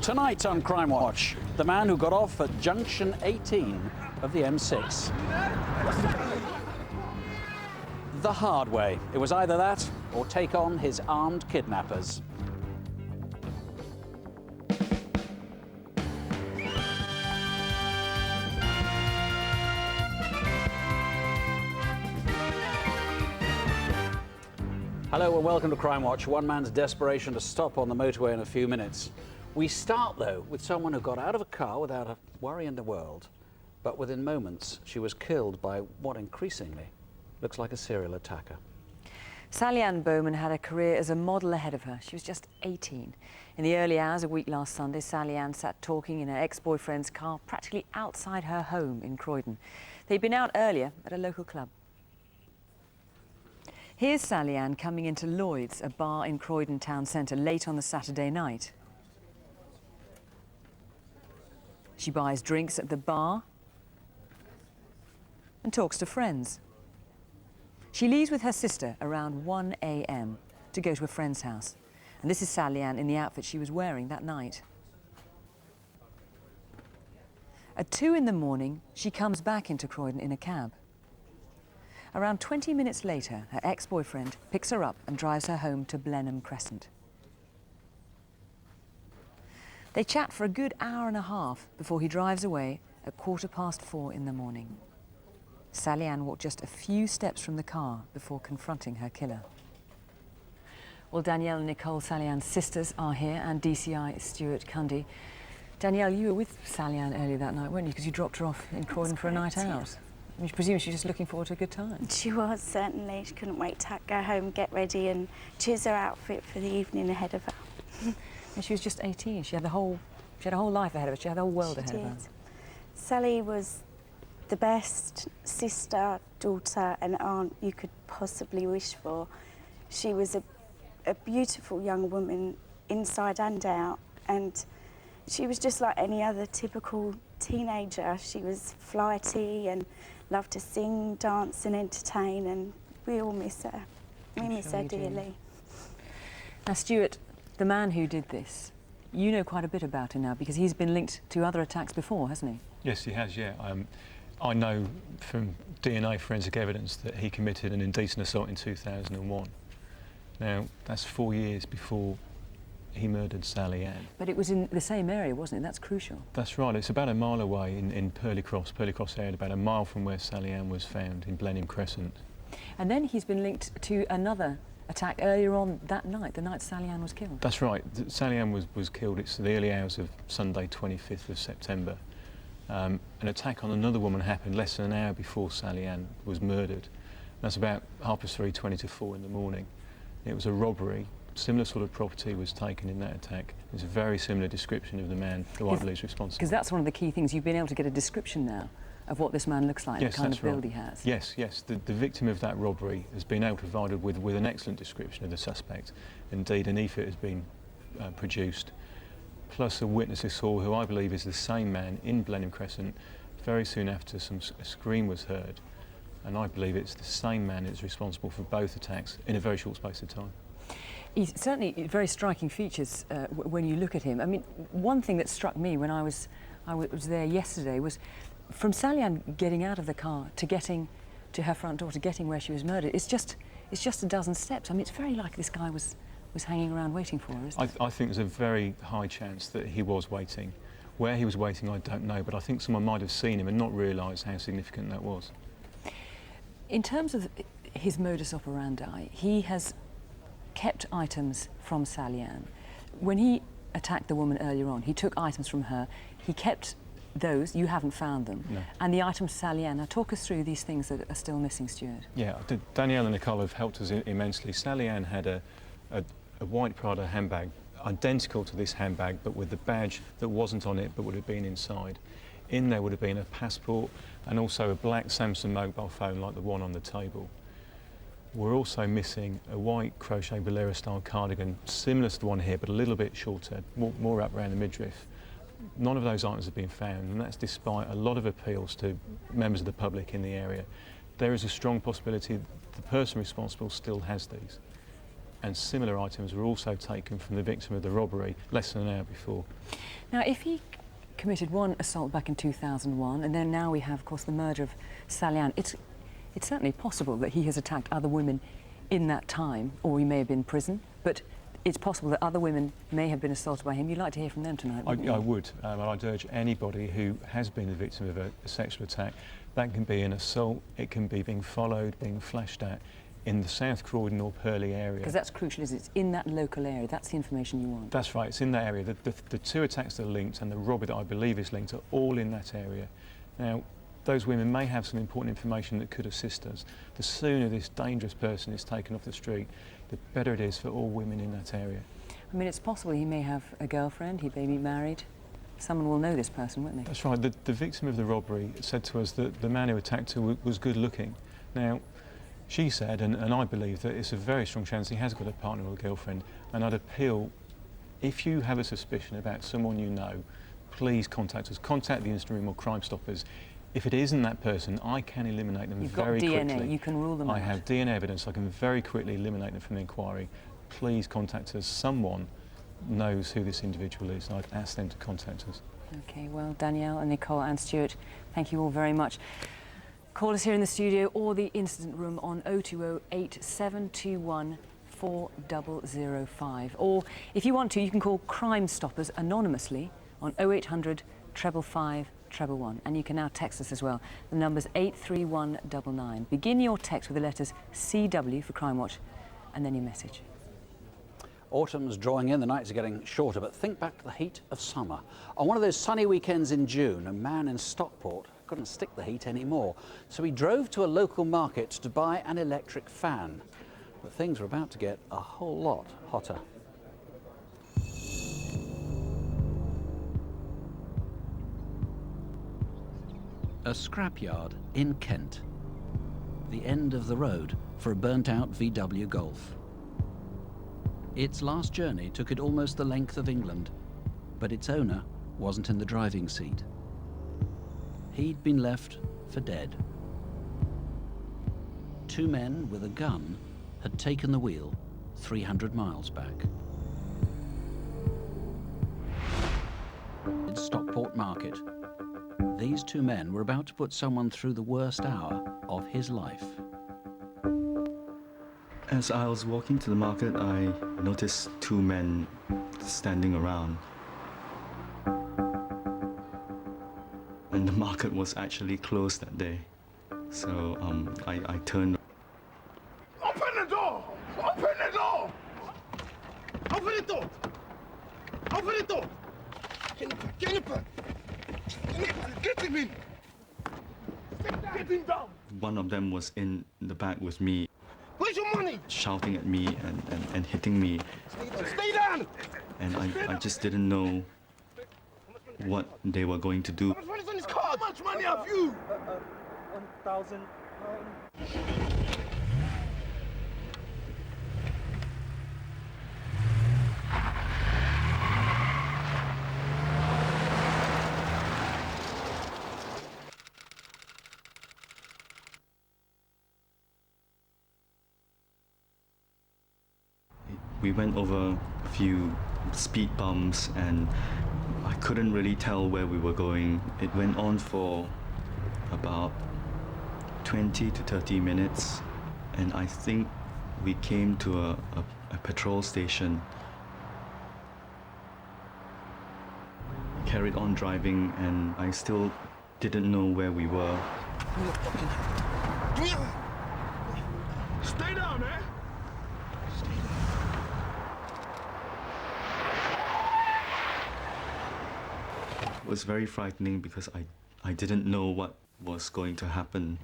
Tonight on Crimewatch, the man who got off at junction 18 of the M6. The hard way. It was either that or take on his armed kidnappers. Hello and welcome to Crimewatch. One man's desperation to stop on the motorway in a few minutes. We start, though, with someone who got out of a car without a worry in the world, but within moments she was killed by what increasingly looks like a serial attacker. Salianne Bowman had a career as a model ahead of her. She was just 18. In the early hours of week last Sunday, Salianne sat talking in her ex-boyfriend's car practically outside her home in Croydon. They'd been out earlier at a local club. Here's Salianne coming into Lloyd's, a bar in Croydon town centre, late on the Saturday night. She buys drinks at the bar and talks to friends. She leaves with her sister around 1 a.m. to go to a friend's house. And this is Salianne in the outfit she was wearing that night. At 2 in the morning, she comes back into Croydon in a cab. Around 20 minutes later, her ex-boyfriend picks her up and drives her home to Blenheim Crescent. They chat for a good hour and a half before he drives away at 4:15 in the morning. Salianne walked just a few steps from the car before confronting her killer. Well, Danielle and Nicole, Salianne's sisters, are here, and DCI Stuart Cundy. Danielle, you were with Salianne earlier that night, weren't you? Because you dropped her off in Croydon for a night out. I presume she was just looking forward to a good time. She was, certainly. She couldn't wait to go home, get ready and choose her outfit for the evening ahead of her. And she was just 18. She had a whole life ahead of her. She had the whole world ahead of her. Sally was the best sister, daughter and aunt you could possibly wish for. She was a beautiful young woman inside and out, and she was just like any other typical teenager. She was flighty and loved to sing, dance and entertain, and we all miss her. We miss her dearly. Now, Stuart, the man who did this, you know quite a bit about him now because he's been linked to other attacks before, hasn't he? Yes, he has, yeah. I know from DNA forensic evidence that he committed an indecent assault in 2001. Now, that's 4 years before he murdered Salianne. But it was in the same area, wasn't it? That's crucial. That's right. It's about a mile away in Purley Cross area, about a mile from where Salianne was found in Blenheim Crescent. And then he's been linked to another attack earlier on that night, the night Salianne was killed. That's right. Salianne was killed. It's the early hours of Sunday, 25th of September. An attack on another woman happened less than an hour before Salianne was murdered. That's about 3:20 to 4 in the morning. It was a robbery. Similar sort of property was taken in that attack. It's a very similar description of the man who I believe is responsible. Because that's one of the key things. You've been able to get a description now of what this man looks like, yes, the kind of build right. he has. Yes, yes. The victim of that robbery has been able to provide with an excellent description of the suspect. Indeed, an EFIT has been produced, plus a witness who saw who I believe is the same man in Blenheim Crescent very soon after a scream was heard. And I believe it's the same man that's responsible for both attacks in a very short space of time. He's certainly very striking features when you look at him. I mean, one thing that struck me when I was there yesterday was from Salianne getting out of the car to getting to her front door, to getting where she was murdered. It's just a dozen steps. I mean, it's very like this guy was hanging around waiting for her, isn't it? I think there's a very high chance that he was waiting. Where he was waiting, I don't know, but I think someone might have seen him and not realised how significant that was. In terms of his modus operandi, he has kept items from Salianne. When he attacked the woman earlier on, he took items from her. He kept those. You haven't found them. No. And the items Salianne. Now, talk us through these things that are still missing, Stuart. Yeah, Danielle and Nicole have helped us immensely. Salianne had a white Prada handbag, identical to this handbag, but with the badge that wasn't on it, but would have been inside. In there would have been a passport and also a black Samsung mobile phone like the one on the table. We're also missing a white crochet bolero-style cardigan, similar to the one here, but a little bit shorter, more up around the midriff. None of those items have been found, and that's despite a lot of appeals to members of the public in the area. There is a strong possibility the person responsible still has these. and similar items were also taken from the victim of the robbery less than an hour before. Now, if he committed one assault back in 2001, and then now we have, of course, the murder of Salianne, it's certainly possible that he has attacked other women in that time, or he may have been in prison, but it's possible that other women may have been assaulted by him. You'd like to hear from them tonight, wouldn't you? I would, and I'd urge anybody who has been the victim of a sexual attack, that can be an assault, it can be being followed, being flashed at, in the South Croydon or Purley area. Because that's crucial, isn't it? It's in that local area. That's the information you want. That's right, it's in that area. The two attacks that are linked and the robbery that I believe is linked are all in that area. Now, those women may have some important information that could assist us. The sooner this dangerous person is taken off the street, the better it is for all women in that area. I mean, it's possible he may have a girlfriend, he may be married. Someone will know this person, won't they? That's right. The victim of the robbery said to us that the man who attacked her was good looking. Now, she said, and I believe, that it's a very strong chance he has got a partner or a girlfriend, and I'd appeal, if you have a suspicion about someone you know, please contact us. Contact the Instant Room or Crime Stoppers. If it isn't that person, I can eliminate them very quickly. You've got DNA, you can rule them out. I have DNA evidence, I can very quickly eliminate them from the inquiry. Please contact us. Someone knows who this individual is, and I'd ask them to contact us. OK, well, Danielle and Nicole and Stuart, thank you all very much. Call us here in the studio or the incident room on 020 8721 4005. Or if you want to, you can call Crime Stoppers anonymously on 0800 555 111. And you can now text us as well. The number's 83199. Begin your text with the letters CW for Crimewatch and then your message. Autumn's drawing in, the nights are getting shorter, but think back to the heat of summer. On one of those sunny weekends in June, a man in Stockport couldn't stick the heat anymore, so he drove to a local market to buy an electric fan. But things were about to get a whole lot hotter. A scrapyard in Kent. The end of the road for a burnt-out VW Golf. Its last journey took it almost the length of England, but its owner wasn't in the driving seat. He'd been left for dead. Two men with a gun had taken the wheel 300 miles back. In Stockport Market, these two men were about to put someone through the worst hour of his life. As I was walking to the market, I noticed two men standing around. And the market was actually closed that day. So I turned. Open the door! Open the door! Open the door! Open the door! Get him in! Get him down! One of them was in the back with me, Where's your money? shouting at me and hitting me. Stay down! And I just didn't know what they were going to do. How much money is on this card? How much money have you? 1,000. We went over a few speed bumps and I couldn't really tell where we were going. It went on for about 20 to 30 minutes and I think we came to a petrol station. Carried on driving and I still didn't know where we were. Stay down, eh? It was very frightening because I didn't know what was going to happen.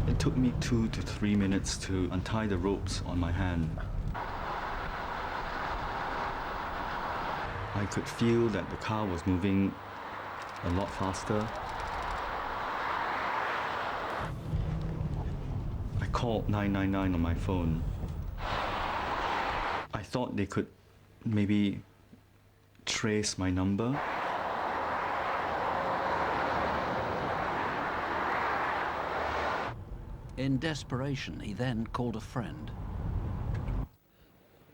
It took me 2 to 3 minutes to untie the ropes on my hand. I could feel that the car was moving a lot faster. called 999 on my phone. I thought they could maybe trace my number. In desperation, he then called a friend.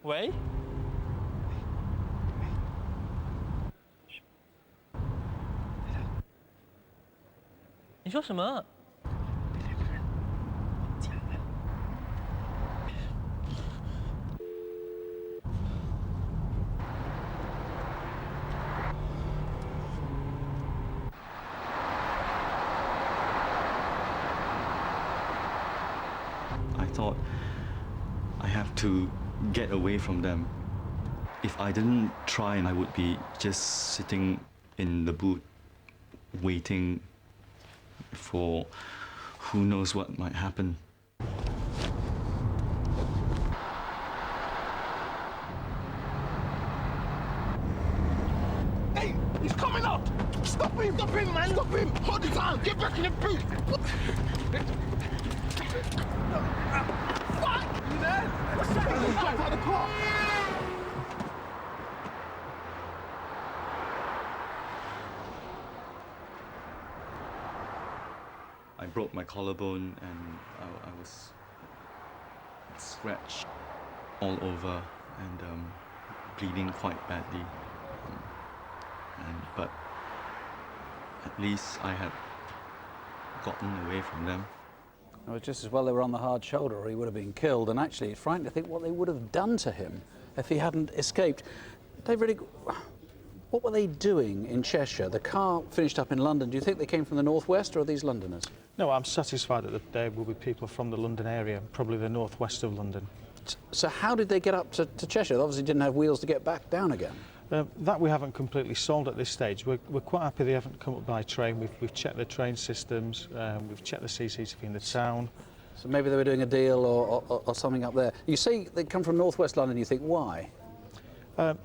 喂？你说什么？ I thought I have to get away from them. If I didn't try, I would be just sitting in the booth waiting for who knows what might happen. Hey, he's coming out! Stop him! Stop him, man! Stop him! Hold his hand! Get back in the booth! Fuck! You there? What's that? He's jumped out of the car! I broke my collarbone and I was scratched all over and bleeding quite badly. But at least I had gotten away from them. It was just as well they were on the hard shoulder or he would have been killed. And actually, it's frightening to think what they would have done to him if he hadn't escaped. They really... What were they doing in Cheshire? The car finished up in London. Do you think they came from the northwest or are these Londoners? No, I'm satisfied that there will be people from the London area, probably the northwest of London. So how did they get up to Cheshire? They obviously didn't have wheels to get back down again. That we haven't completely solved at this stage. We're quite happy they haven't come up by train. We've checked the train systems, we've checked the CCTV in the town. So maybe they were doing a deal or something up there. You say they come from northwest London, you think why?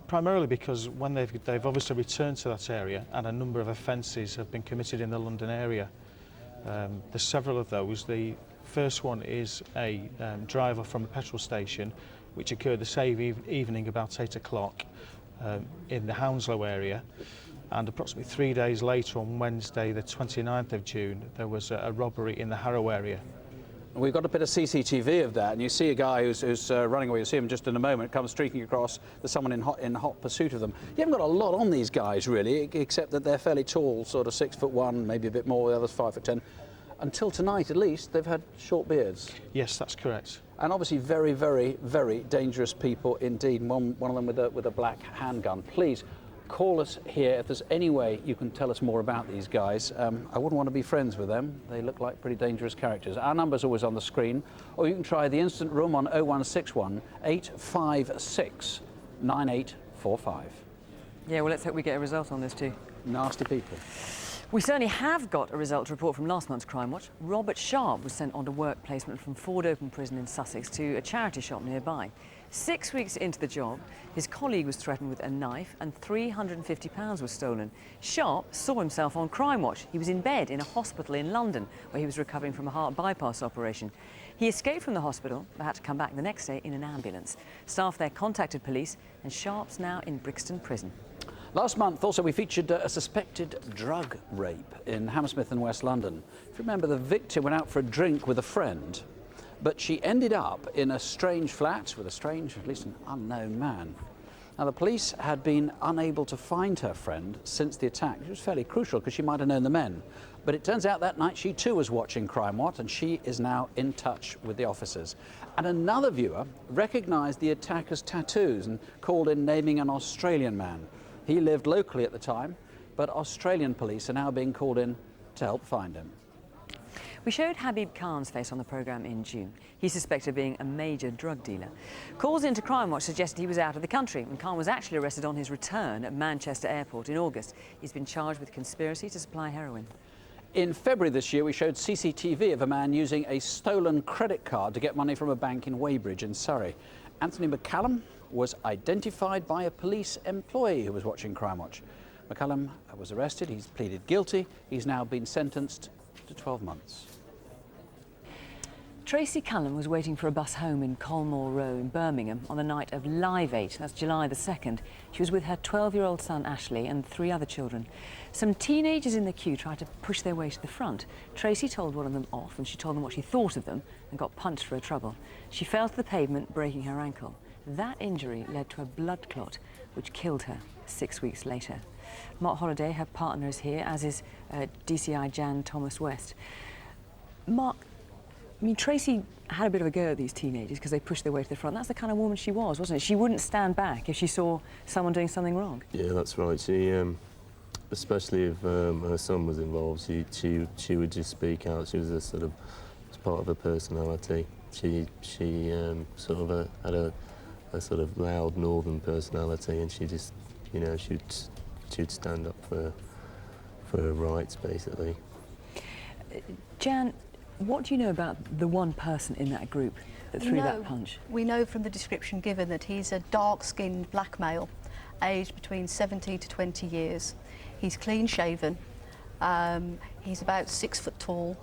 Primarily because when they've obviously returned to that area and a number of offences have been committed in the London area. There's several of those. The first one is a driver from a petrol station which occurred the same evening about 8 o'clock in the Hounslow area, and approximately 3 days later on Wednesday the 29th of June there was a robbery in the Harrow area. We've got a bit of CCTV of that, and you see a guy who's running away. You'll see him just in a moment, comes streaking across. There's someone in hot pursuit of them. You haven't got a lot on these guys, really, except that they're fairly tall, sort of 6'1", maybe a bit more, the other's 5'10". Until tonight, at least, they've had short beards. Yes, that's correct. And obviously very, very, very dangerous people indeed. One of them with a black handgun. Please call us here if there's any way you can tell us more about these guys. I wouldn't want to be friends with them. They look like pretty dangerous characters. Our number's always on the screen, or you can try the instant room on 0161 856 9845. Yeah, well, let's hope we get a result on this too. Nasty people. We certainly have got a result to report from last month's Crimewatch. Robert Sharp was sent on to work placement from Ford Open Prison in Sussex to a charity shop nearby. 6 weeks into the job, his colleague was threatened with a knife and £350 was stolen. Sharp saw himself on Crimewatch. He was in bed in a hospital in London where he was recovering from a heart bypass operation. He escaped from the hospital but had to come back the next day in an ambulance. Staff there contacted police and Sharp's now in Brixton Prison. Last month, also, we featured a suspected drug rape in Hammersmith in West London. If you remember, the victim went out for a drink with a friend, but she ended up in a strange flat with a strange, at least an unknown man. Now, the police had been unable to find her friend since the attack. It was fairly crucial because she might have known the men. But it turns out that night she too was watching Crimewatch, and she is now in touch with the officers. And another viewer recognised the attacker's tattoos and called in naming an Australian man. He lived locally at the time, but Australian police are now being called in to help find him. We showed Habib Khan's face on the programme in June. He's suspected of being a major drug dealer. Calls into Crimewatch suggested he was out of the country, and Khan was actually arrested on his return at Manchester Airport in August. He's been charged with conspiracy to supply heroin. In February this year, we showed CCTV of a man using a stolen credit card to get money from a bank in Weybridge in Surrey. Anthony McCallum was identified by a police employee who was watching Crimewatch. McCallum was arrested, he's pleaded guilty, he's now been sentenced to 12 months. Tracy Callum was waiting for a bus home in Colmore Row in Birmingham on the night of Live 8, that's July the 2nd. She was with her 12-year-old son Ashley and 3 other children. Some teenagers in the queue tried to push their way to the front. Tracy told one of them off and she told them what she thought of them and got punched for her trouble. She fell to the pavement, breaking her ankle. That injury led to a blood clot, which killed her 6 weeks later. Mark Holliday, her partner, is here, as is DCI Jan Thomas West. Mark, I mean, Tracy had a bit of a go at these teenagers because they pushed their way to the front. That's the kind of woman she was, wasn't it? She wouldn't stand back if she saw someone doing something wrong. Yeah, that's right. She, especially if her son was involved, she would just speak out. She was a sort of, as part of her personality. She sort of had a sort of loud northern personality, and she just, you know, she'd stand up for her rights, basically. Jan, what do you know about the one person in that group that threw that punch? We know from the description given that he's a dark-skinned black male, aged between 17 to 20 years. He's clean-shaven, he's about 6 foot tall,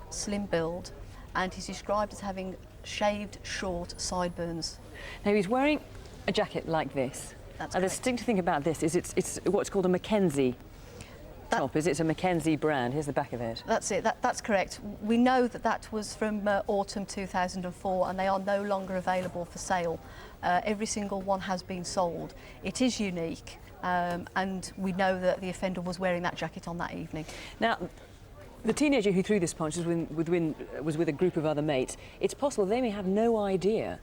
slim build, and he's described as having shaved, short sideburns. Now, he's wearing a jacket like this. That's the distinctive thing about this is it's what's called a Mackenzie top, is it? It's a Mackenzie brand. Here's the back of it. That's it. That's correct. We know that that was from autumn 2004, and they are no longer available for sale. Every single one has been sold. It is unique, and we know that the offender was wearing that jacket on that evening. Now, the teenager who threw this punch was with a group of other mates. It's possible they may have no idea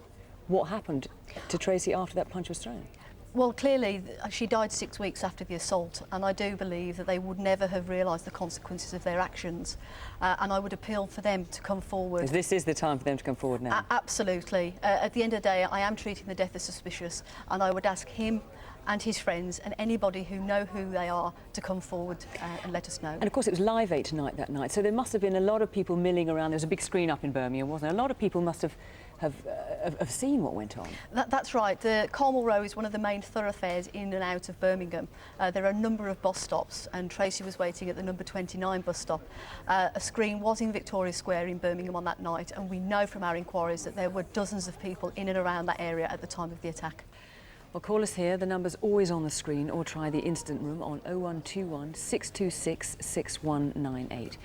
what happened to Tracy after that punch was thrown. Well, clearly, she died 6 weeks after the assault, and I do believe that they would never have realised the consequences of their actions. And I would appeal for them to come forward. This is the time for them to come forward now. Absolutely. At the end of the day, I am treating the death as suspicious, and I would ask him and his friends and anybody who know who they are to come forward and let us know. And of course it was Live 8 tonight that night, so there must have been a lot of people milling around. There was a big screen up in Birmingham, wasn't there? A lot of people must have seen what went on. That's right. The Colmore Row is one of the main thoroughfares in and out of Birmingham. There are a number of bus stops, and Tracy was waiting at the number 29 bus stop. A screen was in Victoria Square in Birmingham on that night, and we know from our inquiries that there were dozens of people in and around that area at the time of the attack. Well, call us here. The number's always on the screen, or try the incident room on 0121 626 6198.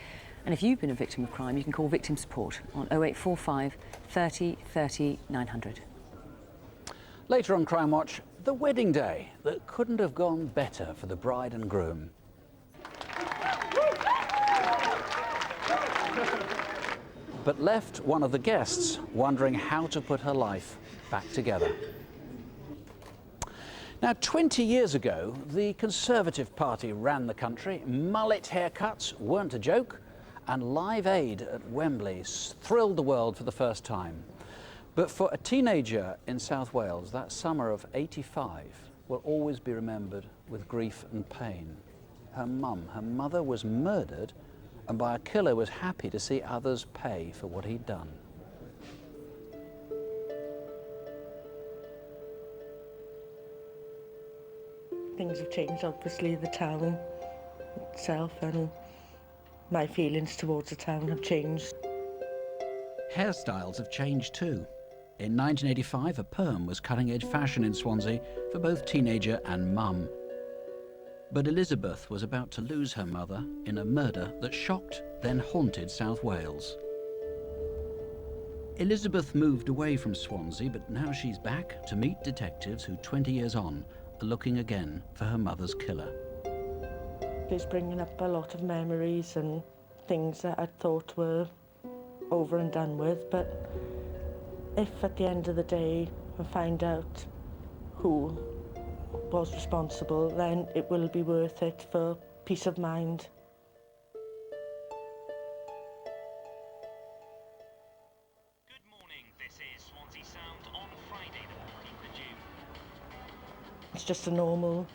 And if you've been a victim of crime, you can call Victim Support on 0845 30 30 900. Later on Crimewatch, the wedding day that couldn't have gone better for the bride and groom. But left one of the guests wondering how to put her life back together. Now, 20 years ago, the Conservative Party ran the country. Mullet haircuts weren't a joke, and Live Aid at Wembley thrilled the world for the first time. But for a teenager in South Wales, that summer of '85 will always be remembered with grief and pain. Her mother was murdered, and by a killer who was happy to see others pay for what he'd done. Things have changed, obviously, the town itself, and my feelings towards the town have changed. Hairstyles have changed too. In 1985, a perm was cutting-edge fashion in Swansea for both teenager and mum. But Elizabeth was about to lose her mother in a murder that shocked, then haunted South Wales. Elizabeth moved away from Swansea, but now she's back to meet detectives who, 20 years on, are looking again for her mother's killer. It's bringing up a lot of memories and things that I thought were over and done with, but if at the end of the day I find out who was responsible, then it will be worth it for peace of mind. Good morning, this is Swansea Sound on Friday the 14th of June. It's just a normal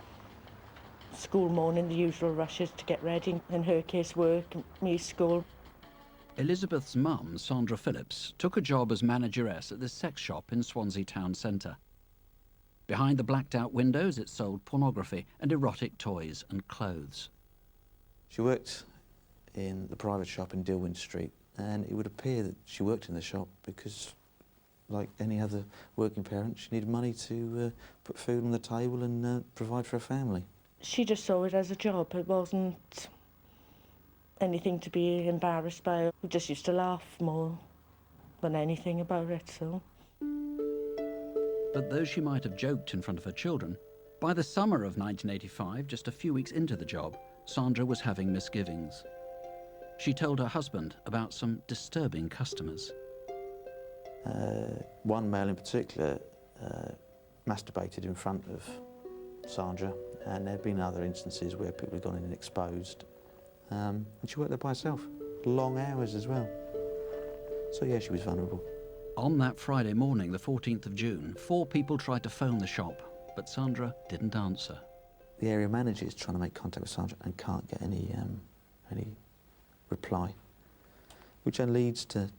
school morning, the usual rushes to get ready. In her case, work, me, school. Elizabeth's mum, Sandra Phillips, took a job as manageress at this sex shop in Swansea town centre. Behind the blacked-out windows, it sold pornography and erotic toys and clothes. She worked in the private shop in Dilwyn Street, and it would appear that she worked in the shop because, like any other working parent, she needed money to put food on the table and provide for her family. She just saw it as a job. It wasn't anything to be embarrassed by. We just used to laugh more than anything about it, so. But though she might have joked in front of her children, by the summer of 1985, just a few weeks into the job, Sandra was having misgivings. She told her husband about some disturbing customers. One male in particular masturbated in front of Sandra, and there had been other instances where people had gone in and exposed. And she worked there by herself, long hours as well. So yeah, she was vulnerable. On that Friday morning, the 14th of June, 4 people tried to phone the shop, but Sandra didn't answer. The area manager is trying to make contact with Sandra and can't get any reply, which then leads to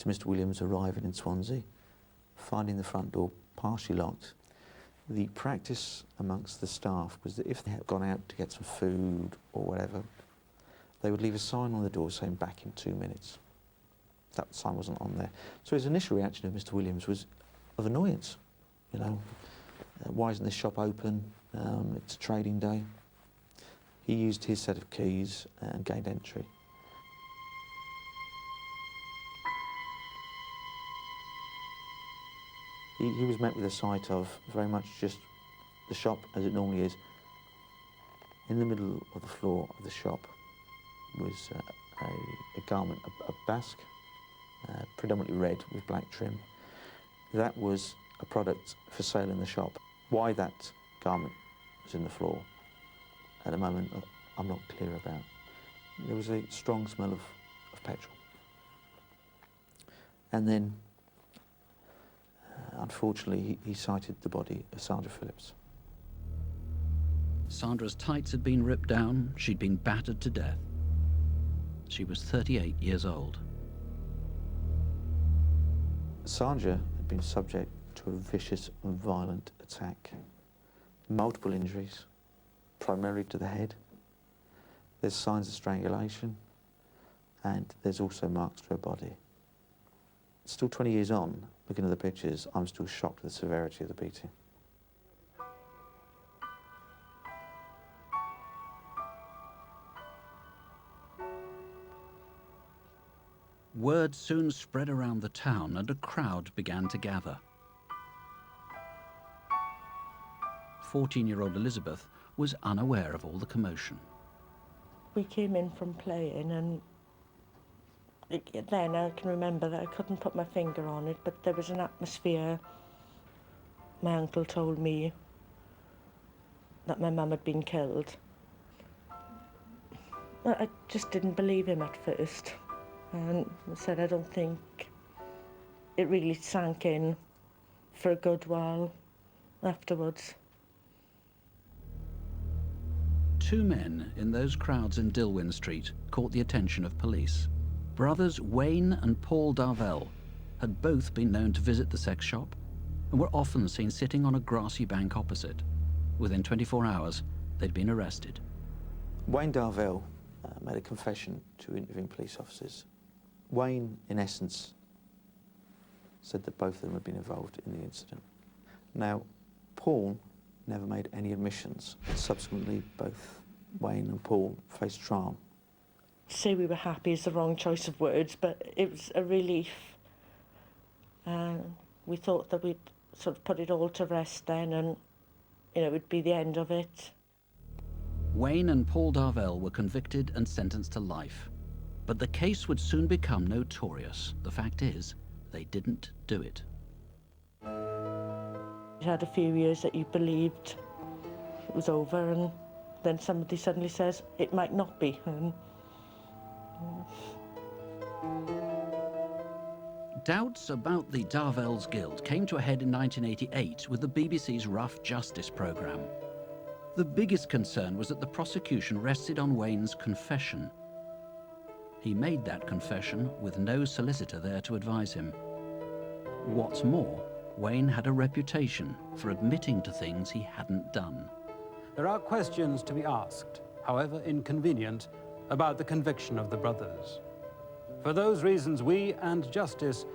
Mr. Williams arriving in Swansea, finding the front door partially locked. The practice amongst the staff was that if they had gone out to get some food or whatever, they would leave a sign on the door saying back in 2 minutes. That sign wasn't on there. So his initial reaction of Mr. Williams was of annoyance. You know, why isn't this shop open? It's a trading day. He used his set of keys and gained entry. He was met with a sight of very much just the shop as it normally is. In the middle of the floor of the shop was a garment, a basque, predominantly red with black trim. That was a product for sale in the shop. Why that garment was in the floor at the moment, I'm not clear about. There was a strong smell of petrol. And then, unfortunately, he sighted the body of Sandra Phillips. Sandra's tights had been ripped down, she'd been battered to death. She was 38 years old. Sandra had been subject to a vicious and violent attack. Multiple injuries, primarily to the head. There's signs of strangulation, and there's also marks to her body. Still 20 years on, looking at the pictures, I'm still shocked at the severity of the beating. Word soon spread around the town and a crowd began to gather. 14-year-old Elizabeth was unaware of all the commotion. We came in from playing, and then I can remember that I couldn't put my finger on it, but there was an atmosphere. My uncle told me that my mum had been killed. I just didn't believe him at first, and I said I don't think it really sank in for a good while afterwards. 2 men in those crowds in Dilwyn Street caught the attention of police. Brothers Wayne and Paul Darvell had both been known to visit the sex shop and were often seen sitting on a grassy bank opposite. Within 24 hours, they'd been arrested. Wayne Darvell made a confession to interviewing police officers. Wayne, in essence, said that both of them had been involved in the incident. Now, Paul never made any admissions, and subsequently both Wayne and Paul faced trial. To say we were happy is the wrong choice of words, but it was a relief. We thought that we'd sort of put it all to rest then, and you know, it would be the end of it. Wayne and Paul Darvell were convicted and sentenced to life. But the case would soon become notorious. The fact is, they didn't do it. It had a few years that you believed it was over, and then somebody suddenly says it might not be. Doubts about the Darvell's guilt came to a head in 1988 with the BBC's Rough Justice programme. The biggest concern was that the prosecution rested on Wayne's confession. He made that confession with no solicitor there to advise him. What's more, Wayne had a reputation for admitting to things he hadn't done. There are questions to be asked, however inconvenient, about the conviction of the brothers. For those reasons, we and Justice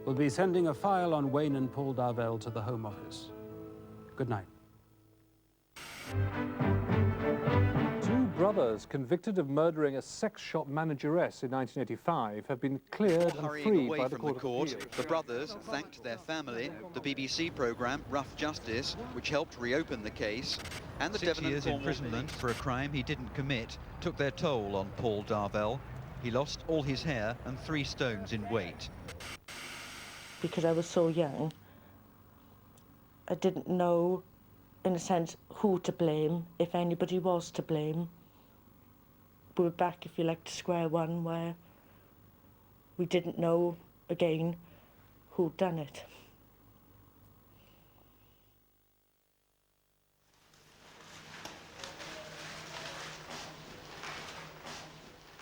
will be sending a file on Wayne and Paul Darvell to the Home Office. Good night. Two brothers convicted of murdering a sex shop manageress in 1985 have been cleared and freed by the court. The brothers thanked their family, the BBC programme Rough Justice, which helped reopen the case, and the 6 years imprisonment for a crime he didn't commit took their toll on Paul Darvell. He lost all his hair and 3 stones in weight. Because I was so young, I didn't know, in a sense, who to blame, if anybody was to blame. We were back, if you like, to square one, where we didn't know, again, who'd done it.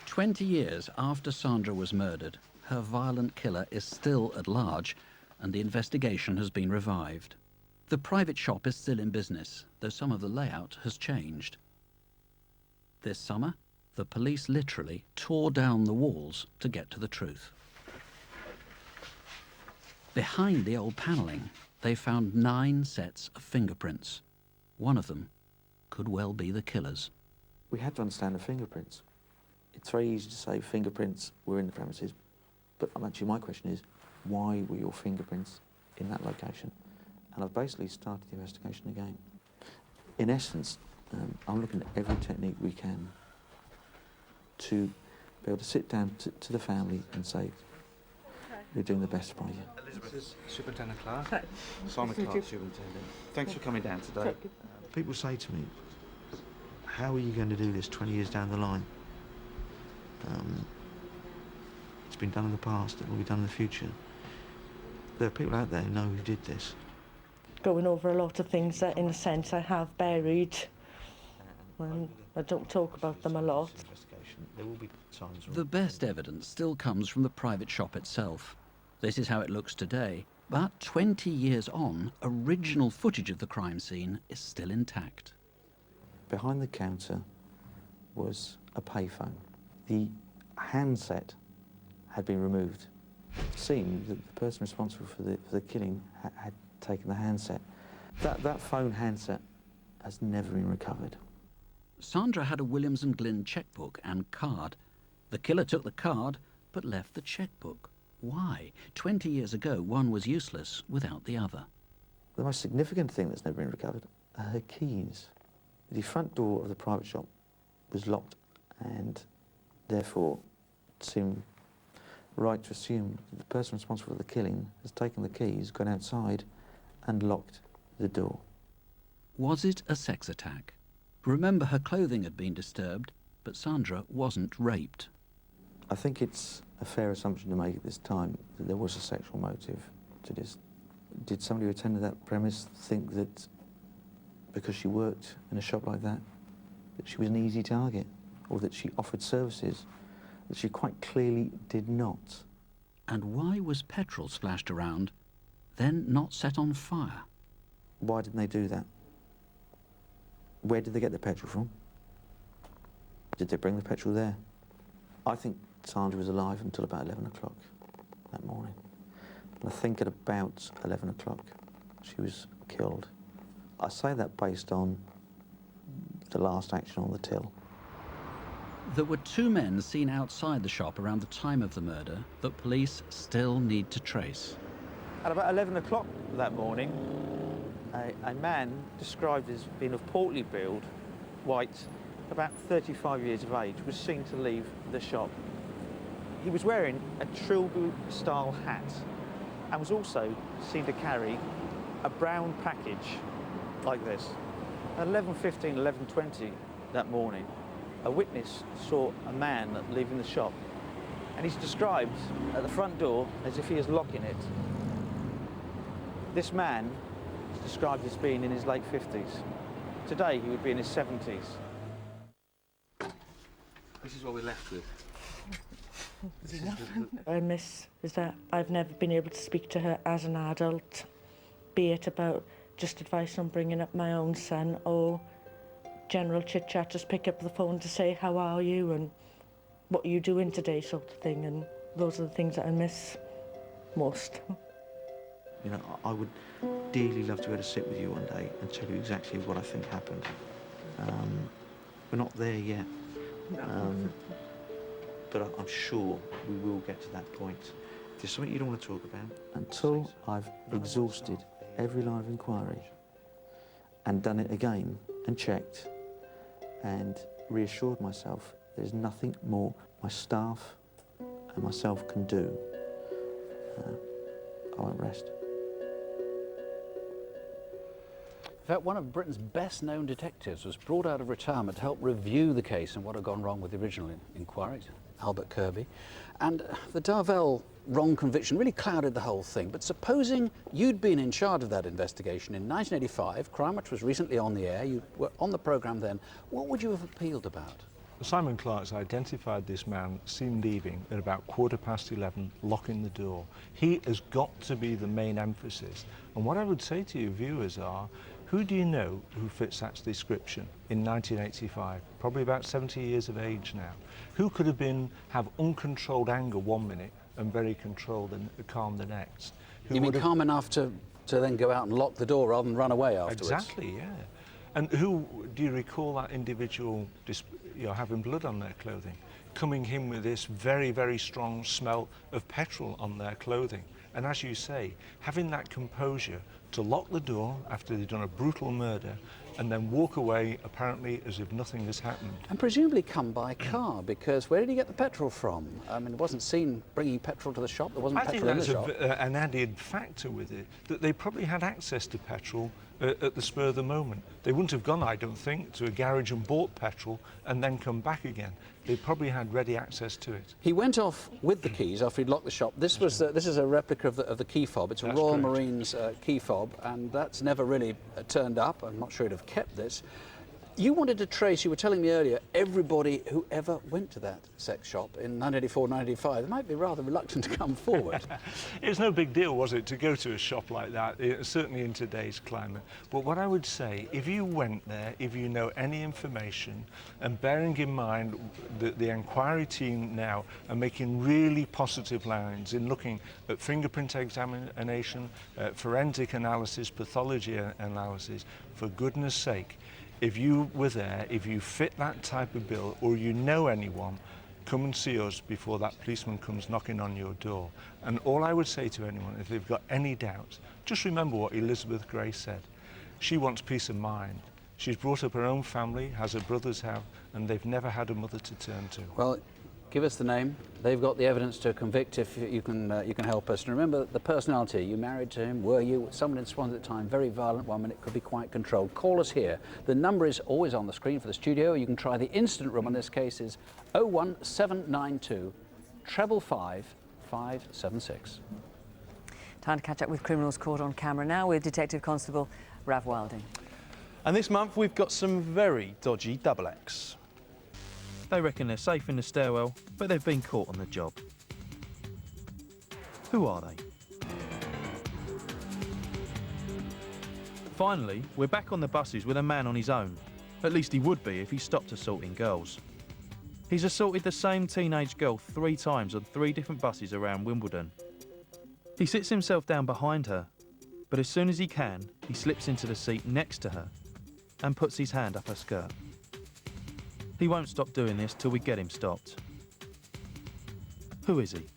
"20 years after Sandra was murdered, her violent killer is still at large, and the investigation has been revived. The private shop is still in business, though some of the layout has changed. This summer, the police literally tore down the walls to get to the truth. Behind the old panelling, they found 9 sets of fingerprints. One of them could well be the killer's. We had to understand the fingerprints. It's very easy to say fingerprints were in the premises, but actually my question is, why were your fingerprints in that location? And I've basically started the investigation again. In essence, I'm looking at every technique we can to be able to sit down to the family and say, we're doing the best by you. Elizabeth, Superintendent Clark. Simon Clark, Superintendent. Thanks for coming down today. People say to me, how are you going to do this 20 years down the line? It's been done in the past, it will be done in the future. There are people out there who know who did this. Going over a lot of things that, in a sense, I have buried. And I don't talk about them a lot. There will be times The best evidence still comes from the private shop itself. This is how it looks today, but 20 years on, original footage of the crime scene is still intact. Behind the counter was a payphone. The handset had been removed. It seemed that the person responsible for the killing had taken the handset. That phone handset has never been recovered. Sandra had a Williams & Glynn checkbook and card. The killer took the card, but left the checkbook. Why? 20 years ago, one was useless without the other. The most significant thing that's never been recovered are her keys. The front door of the private shop was locked, and therefore it seemed right to assume that the person responsible for the killing has taken the keys, gone outside and locked the door. Was it a sex attack? Remember, her clothing had been disturbed, but Sandra wasn't raped. I think it's a fair assumption to make at this time that there was a sexual motive to this. Did somebody who attended that premise think that because she worked in a shop like that she was an easy target, or that she offered services that she quite clearly did not? And why was petrol splashed around, then not set on fire? Why didn't they do that? Where did they get the petrol from? Did they bring the petrol there? I think Sandra was alive until about 11 o'clock that morning. And I think at about 11 o'clock she was killed. I say that based on the last action on the till. There were 2 men seen outside the shop around the time of the murder that police still need to trace. At about 11 o'clock that morning, a man described as being of portly build, white, about 35 years of age, was seen to leave the shop. He was wearing a Trilby-style hat and was also seen to carry a brown package like this. At 11:15, 11:20 that morning, a witness saw a man leaving the shop, and he's described at the front door as if he is locking it. This man is described as being in his late 50s. Today he would be in his 70s. This is what we're left with. I miss is that I've never been able to speak to her as an adult, be it about just advice on bringing up my own son or general chit-chat, just pick up the phone to say how are you and what are you doing today sort of thing, and those are the things that I miss most. You know, I would dearly love to be able to sit with you one day and tell you exactly what I think happened. We're not there yet, but I'm sure we will get to that point. If there's something you don't want to talk about, until I've exhausted every line of inquiry and done it again and checked and reassured myself there's nothing more my staff and myself can do, I won't rest. In fact, one of Britain's best-known detectives was brought out of retirement to help review the case and what had gone wrong with the original inquiry, Albert Kirby. And the Darvell wrong conviction really clouded the whole thing. But supposing you'd been in charge of that investigation in 1985, Crimewatch was recently on the air, you were on the programme then, what would you have appealed about? Simon Clark's identified this man seen leaving at about 11:15, locking the door. He has got to be the main emphasis. And what I would say to you viewers are, who do you know who fits that description in 1985? Probably about 70 years of age now. Who could have uncontrolled anger one minute and very controlled and calm the next? You mean calm enough to then go out and lock the door rather than run away afterwards? Exactly, yeah. And who do you recall that individual having blood on their clothing? Coming in with this very, very strong smell of petrol on their clothing. And as you say, having that composure to lock the door after they've done a brutal murder and then walk away apparently as if nothing has happened. And presumably come by car, because where did he get the petrol from? I mean, it wasn't seen bringing petrol to the shop, there wasn't petrol in the shop. I think that's an added factor with it, that they probably had access to petrol at the spur of the moment. They wouldn't have gone, I don't think, to a garage and bought petrol and then come back again. They probably had ready access to it. He went off with the keys after he'd locked the shop. This was this is a replica of the key fob. It's a Royal Marines key fob, and that's never really turned up. I'm not sure he'd have kept this. You wanted to trace, you were telling me earlier, everybody who ever went to that sex shop in 1984, 1985. They might be rather reluctant to come forward. It was no big deal, was it, to go to a shop like that, certainly in today's climate. But what I would say, if you went there, if you know any information, and bearing in mind that the inquiry team now are making really positive lines in looking at fingerprint examination, forensic analysis, pathology analysis, for goodness sake, if you were there, if you fit that type of bill, or you know anyone, come and see us before that policeman comes knocking on your door. And all I would say to anyone, if they've got any doubts, just remember what Elizabeth Gray said. She wants peace of mind. She's brought up her own family, has her brothers have, and they've never had a mother to turn to. Well, give us the name. They've got the evidence to convict if you can help us. And remember the personality. You married to him, were you? Someone in Swansea at the time, very violent, 1 minute, could be quite controlled. Call us here. The number is always on the screen for the studio. You can try the instant room on this case is 01792 555 576. Time to catch up with criminals caught on camera now with Detective Constable Rav Wilding. And this month we've got some very dodgy double acts. They reckon they're safe in the stairwell, but they've been caught on the job. Who are they? Finally, we're back on the buses with a man on his own. At least he would be if he stopped assaulting girls. He's assaulted the same teenage girl 3 times on 3 different buses around Wimbledon. He sits himself down behind her, but as soon as he can, he slips into the seat next to her and puts his hand up her skirt. He won't stop doing this till we get him stopped. Who is he?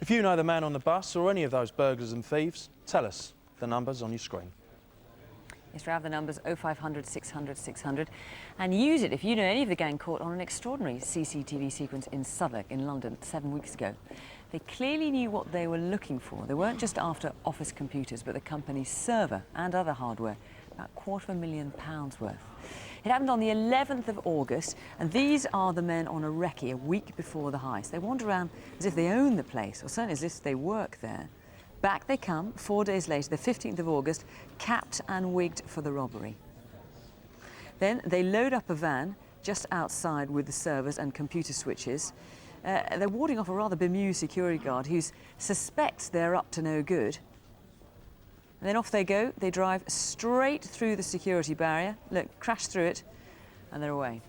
If you know the man on the bus or any of those burglars and thieves, tell us. The number's on your screen. Yes, Rav, the number's 0500 600 600, and use it if you know any of the gang caught on an extraordinary CCTV sequence in Southwark in London 7 weeks ago. They clearly knew what they were looking for. They weren't just after office computers, but the company's server and other hardware, about £250,000 worth. It happened on the 11th of August, and these are the men on a recce a week before the heist. They wander around as if they own the place, or certainly as if they work there. Back they come 4 days later, the 15th of August, capped and wigged for the robbery. Then they load up a van just outside with the servers and computer switches. They're warding off a rather bemused security guard who suspects they're up to no good. And then off they go. They drive straight through the security barrier, look, crash through it, and they're away.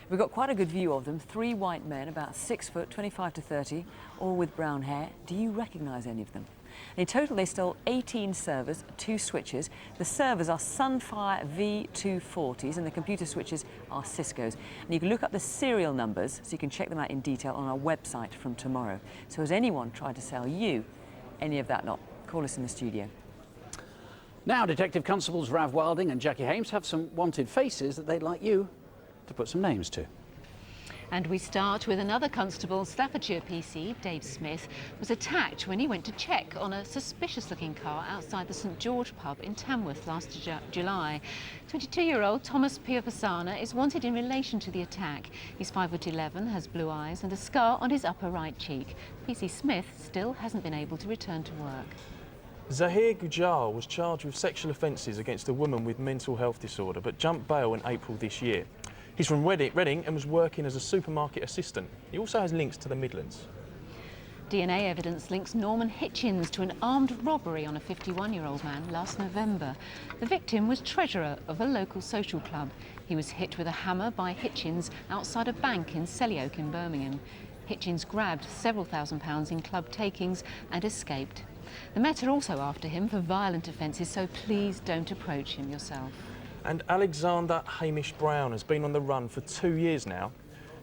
We've got quite a good view of them. 3 white men, about 6 foot, 25 to 30, all with brown hair. Do you recognise any of them? In total, they stole 18 servers, 2 switches. The servers are Sunfire V240s and the computer switches are Cisco's. And you can look up the serial numbers so you can check them out in detail on our website from tomorrow. So has anyone tried to sell you any of that lot? Call us in the studio. Now, Detective Constables Rav Wilding and Jackie Hames have some wanted faces that they'd like you to put some names to. And we start with another constable. Staffordshire PC, Dave Smith, was attacked when he went to check on a suspicious-looking car outside the St George pub in Tamworth last July. 22-year-old Thomas Piopasana is wanted in relation to the attack. He's 5'11", has blue eyes and a scar on his upper right cheek. PC Smith still hasn't been able to return to work. Zahir Gujar was charged with sexual offences against a woman with mental health disorder, but jumped bail in April this year. He's from Reading and was working as a supermarket assistant. He also has links to the Midlands. DNA evidence links Norman Hitchens to an armed robbery on a 51-year-old man last November. The victim was treasurer of a local social club. He was hit with a hammer by Hitchens outside a bank in Selly in Birmingham. Hitchens grabbed several £1,000s in club takings and escaped. The Met are also after him for violent offences, so please don't approach him yourself. And Alexander Hamish Brown has been on the run for 2 years now.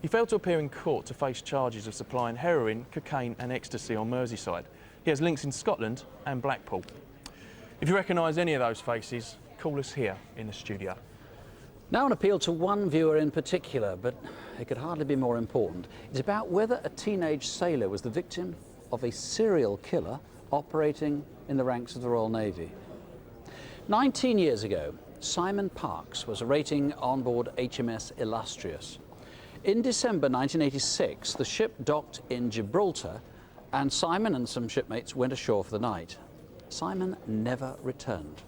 He failed to appear in court to face charges of supplying heroin, cocaine and ecstasy on Merseyside. He has links in Scotland and Blackpool. If you recognise any of those faces, call us here in the studio. Now an appeal to one viewer in particular, but it could hardly be more important. It's about whether a teenage sailor was the victim of a serial killer operating in the ranks of the Royal Navy. 19 years ago, Simon Parkes was a rating on board HMS Illustrious. In December 1986, the ship docked in Gibraltar and Simon and some shipmates went ashore for the night. Simon never returned.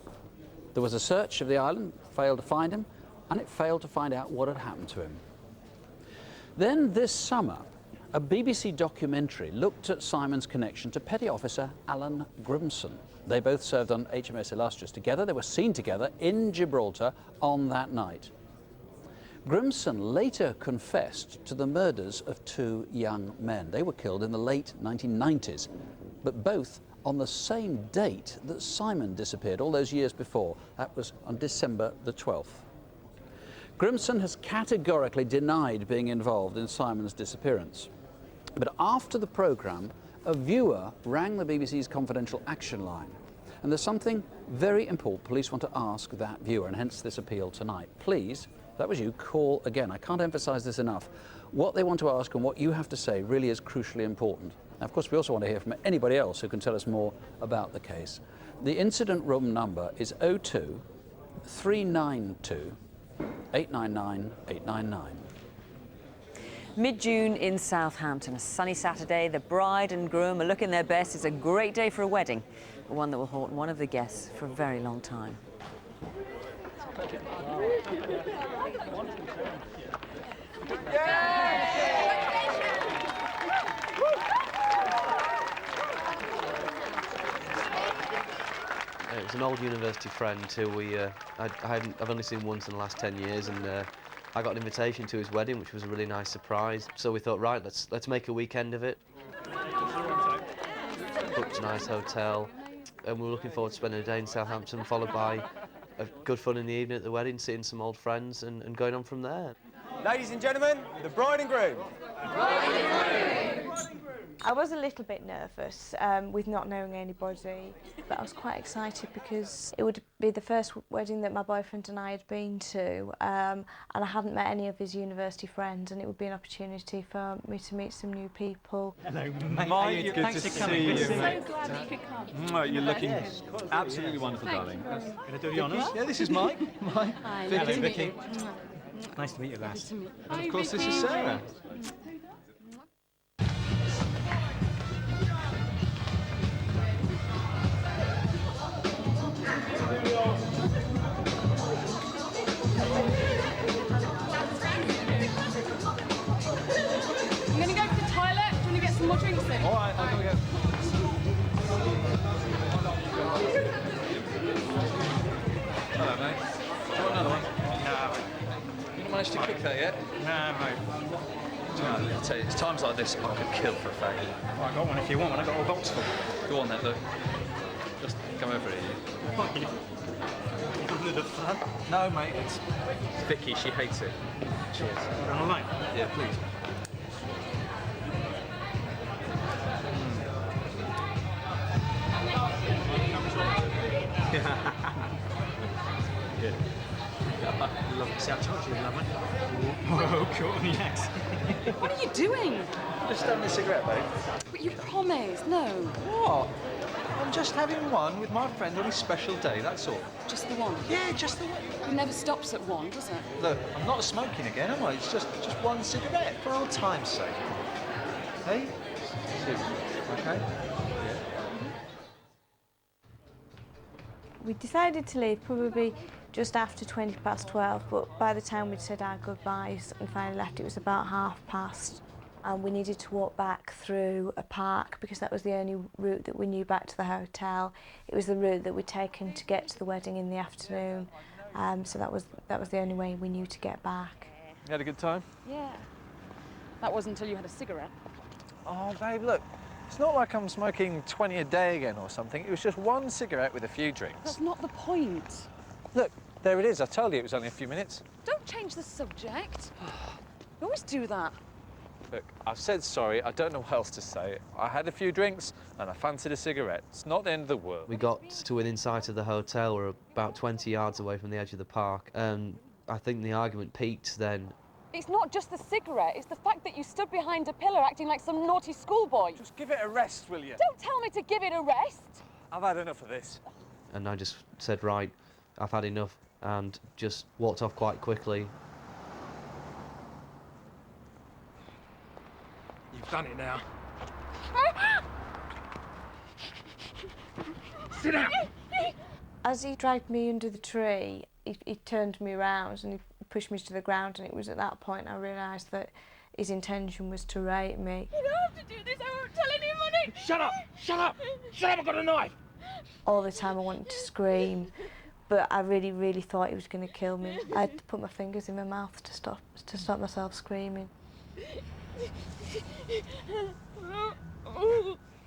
There was a search of the island, failed to find him, and it failed to find out what had happened to him. Then this summer, a BBC documentary looked at Simon's connection to Petty Officer Alan Grimson. They both served on HMS Illustrious together. They were seen together in Gibraltar on that night. Grimson later confessed to the murders of 2 young men. They were killed in the late 1990s, but both on the same date that Simon disappeared all those years before. That was on December the 12th. Grimson has categorically denied being involved in Simon's disappearance. But after the programme, a viewer rang the BBC's confidential action line. And there's something very important police want to ask that viewer, and hence this appeal tonight. Please, if that was you, call again. I can't emphasise this enough. What they want to ask and what you have to say really is crucially important. Now, of course, we also want to hear from anybody else who can tell us more about the case. The incident room number is 02 392 899 899. Mid-June in Southampton, a sunny Saturday. The bride and groom are looking their best. It's a great day for a wedding, one that will haunt one of the guests for a very long time. It was an old university friend who I've only seen once in the last 10 years, and I got an invitation to his wedding, which was a really nice surprise. So we thought, right, let's make a weekend of it. Booked a nice hotel, and we were looking forward to spending a day in Southampton, followed by a good fun in the evening at the wedding, seeing some old friends, and going on from there. Ladies and gentlemen, the bride and groom. I was a little bit nervous with not knowing anybody, but I was quite excited because it would be the first wedding that my boyfriend and I had been to, and I hadn't met any of his university friends, and it would be an opportunity for me to meet some new people. Hello, Mike. It's good to see you. So glad that you could come. You're looking absolutely wonderful, darling. You. Going to do the honours? Yeah, this is Mike. Mike. Hi, Vicky. nice to meet Vicky. you. Nice to meet you, lass. Nice to meet you. And Hi, of course, Vicky. this is Sarah. I'm going to go to the toilet. Do you want to get some more drinks in? All right, I'll go get. Hello, mate. Do you want another one? No. You managed to kick okay yet? Nah, mate. Do you know, I'll tell you, it's times like this I could kill for a faggot. I got one if you want one. I got a box full. Go on then, look. Just come over here. You the fun? No, mate, it's Vicky, she hates it. Cheers. On a line? Yeah, please. Good. Love to see how touchy you love, mate. Whoa, caught on the axe. What are you doing? Just having a cigarette, babe. But you promised, no. What? I'm just having one with my friend on his special day, that's all. Just the one? Yeah, just the one. It never stops at one, does it? Look, I'm not smoking again, am I? It's just one cigarette, for old time's sake. Hey? Okay? We decided to leave probably just after 12:20, but by the time we'd said our goodbyes and finally left, it was about past. And we needed to walk back through a park because that was the only route that we knew back to the hotel. It was the route that we'd taken to get to the wedding in the afternoon. So that was the only way we knew to get back. You had a good time? Yeah. That was until you had a cigarette. Oh, babe, look. It's not like I'm smoking 20 a day again or something. It was just one cigarette with a few drinks. That's not the point. Look, there it is. I told you it was only a few minutes. Don't change the subject. You always do that. Look, I've said sorry. I don't know what else to say. I had a few drinks and I fancied a cigarette. It's not the end of the world. We got to within sight of the hotel. We're about 20 yards away from the edge of the park. And I think the argument peaked then. It's not just the cigarette, it's the fact that you stood behind a pillar acting like some naughty schoolboy. Just give it a rest, will you? Don't tell me to give it a rest. I've had enough of this. And I just said, right, I've had enough, and just walked off quite quickly. You've done it now. Sit down! As he dragged me under the tree, he turned me around and he pushed me to the ground, and it was at that point I realised that his intention was to rape me. You don't have to do this, I won't tell anybody. Shut up! Shut up! Shut up, I've got a knife! All the time I wanted to scream, but I really, really thought he was going to kill me. I had to put my fingers in my mouth to stop myself screaming.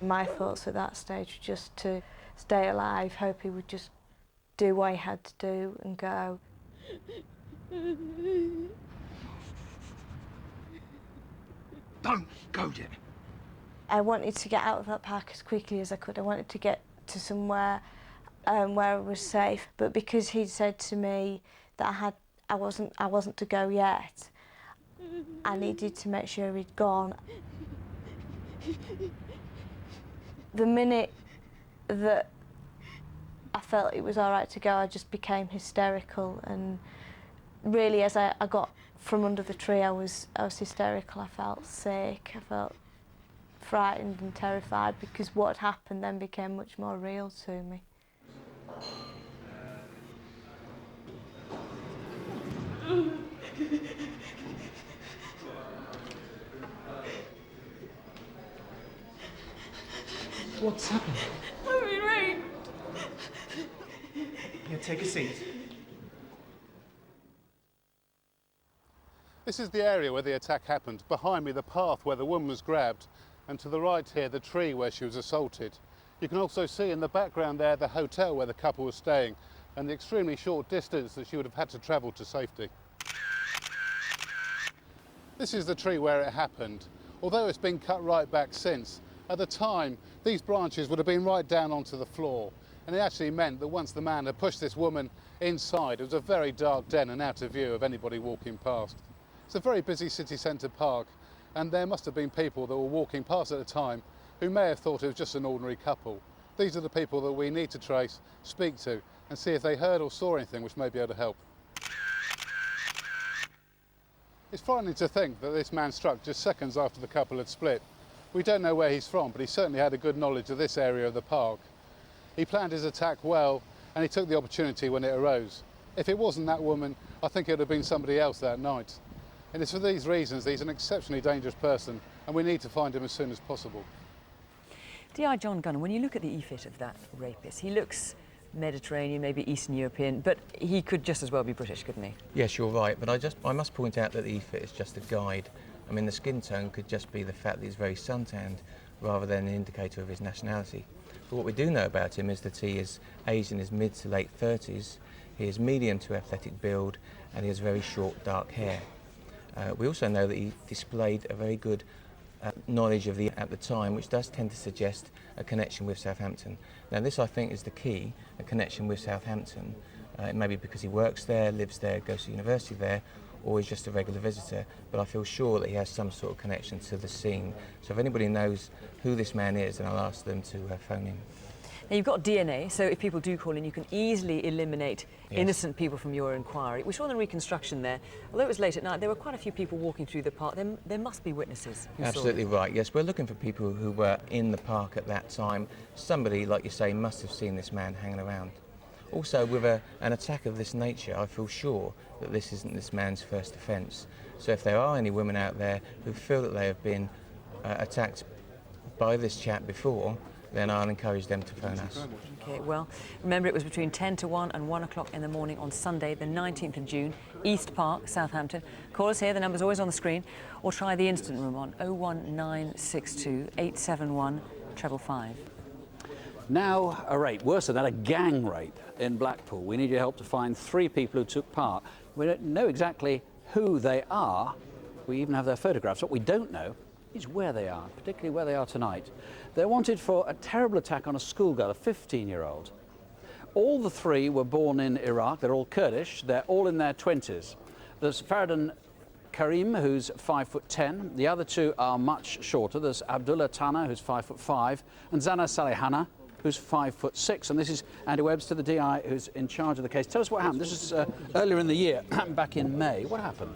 My thoughts at that stage were just to stay alive, hope he would just do what he had to do and go. Don't go yet. I wanted to get out of that park as quickly as I could. I wanted to get to somewhere where I was safe, but because he'd said to me that I wasn't to go yet, I needed to make sure he'd gone. The minute that I felt it was all right to go, I just became hysterical, and really as I got from under the tree I was hysterical. I felt sick, I felt frightened and terrified because what had happened then became much more real to me. What's happened? I've been raped. Here, take a seat. This is the area where the attack happened. Behind me, the path where the woman was grabbed, and to the right here, the tree where she was assaulted. You can also see in the background there the hotel where the couple was staying, and the extremely short distance that she would have had to travel to safety. This is the tree where it happened. Although it's been cut right back since, at the time, these branches would have been right down onto the floor, and it actually meant that once the man had pushed this woman inside, it was a very dark den and out of view of anybody walking past. It's a very busy city centre park, and there must have been people that were walking past at the time who may have thought it was just an ordinary couple. These are the people that we need to trace, speak to, and see if they heard or saw anything which may be able to help. It's frightening to think that this man struck just seconds after the couple had split. We don't know where he's from, but he certainly had a good knowledge of this area of the park. He planned his attack well, and he took the opportunity when it arose. If it wasn't that woman, I think it would have been somebody else that night. And it's for these reasons he's an exceptionally dangerous person, and we need to find him as soon as possible. D.I. John Gunn, when you look at the e-fit of that rapist, he looks Mediterranean, maybe Eastern European, but he could just as well be British, couldn't he? Yes, you're right, but I must point out that the e-fit is just a guide. I mean, the skin tone could just be the fact that he's very suntanned rather than an indicator of his nationality. But what we do know about him is that he is aged in his mid to late 30s, he is medium to athletic build, and he has very short dark hair. We also know that he displayed a very good knowledge of at the time, which does tend to suggest a connection with Southampton. Now this, I think, is the key, a connection with Southampton. It may be because he works there, lives there, goes to university there, or he's just a regular visitor, but I feel sure that he has some sort of connection to the scene. So if anybody knows who this man is, then I'll ask them to phone in. Now, you've got DNA, so if people do call in, you can easily eliminate innocent people from your inquiry. We saw in the reconstruction there, although it was late at night, there were quite a few people walking through the park. There must be witnesses who Absolutely saw right, yes. We're looking for people who were in the park at that time. Somebody, like you say, must have seen this man hanging around. Also, with an attack of this nature, I feel sure that this isn't this man's first offence. So if there are any women out there who feel that they have been attacked by this chap before, then I'll encourage them to phone us. OK, well, remember it was between 10 to 1 and 1 o'clock in the morning on Sunday, the 19th of June, East Park, Southampton. Call us here, the number's always on the screen, or try the instant room on 01962 871 555. Now a rape, worse than that, a gang rape in Blackpool. We need your help to find 3 people who took part. We don't know exactly who they are. We even have their photographs. What we don't know is where they are, particularly where they are tonight. They're wanted for a terrible attack on a schoolgirl, a 15-year-old. All the 3 were born in Iraq. They're all Kurdish. They're all in their 20s. There's Faradan Karim, who's 5'10". The other 2 are much shorter. There's Abdullah Tana, who's 5'5", and Zana Salihana, who's 5'6", and this is Andy Webster, the DI, who's in charge of the case. Tell us what happened. This is earlier in the year, back in May. What happened?